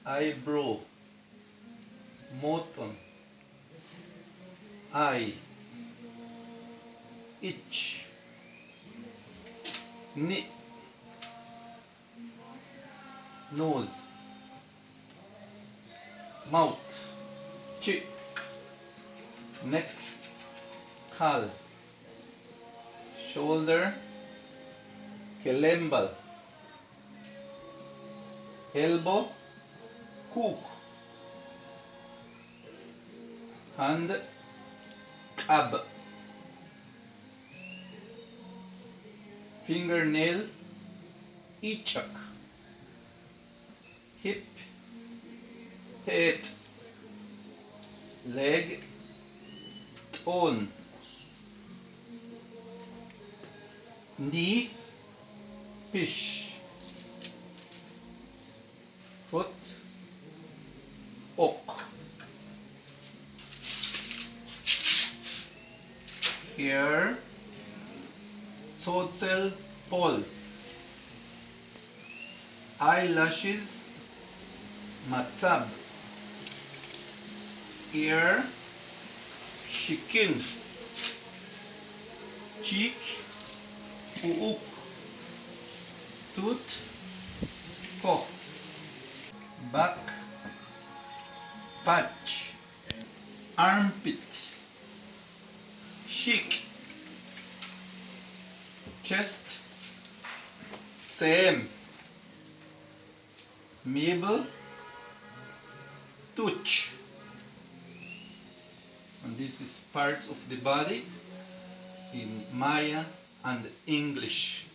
eyebrow, mutton, eye, itch, knee, nose, mouth, cheek, neck, skull, shoulder, kelembal, elbow, hook, hand, ab, fingernail, ichak, hip, head, leg, tone, knee, fish, foot, oak, hair, social pole, eyelashes, matsab, ear, shikin, cheek, uuk, tooth, cock, back, patch, armpit, cheek, chest, same, Mabel, touch. And this is parts of the body in Maya and English.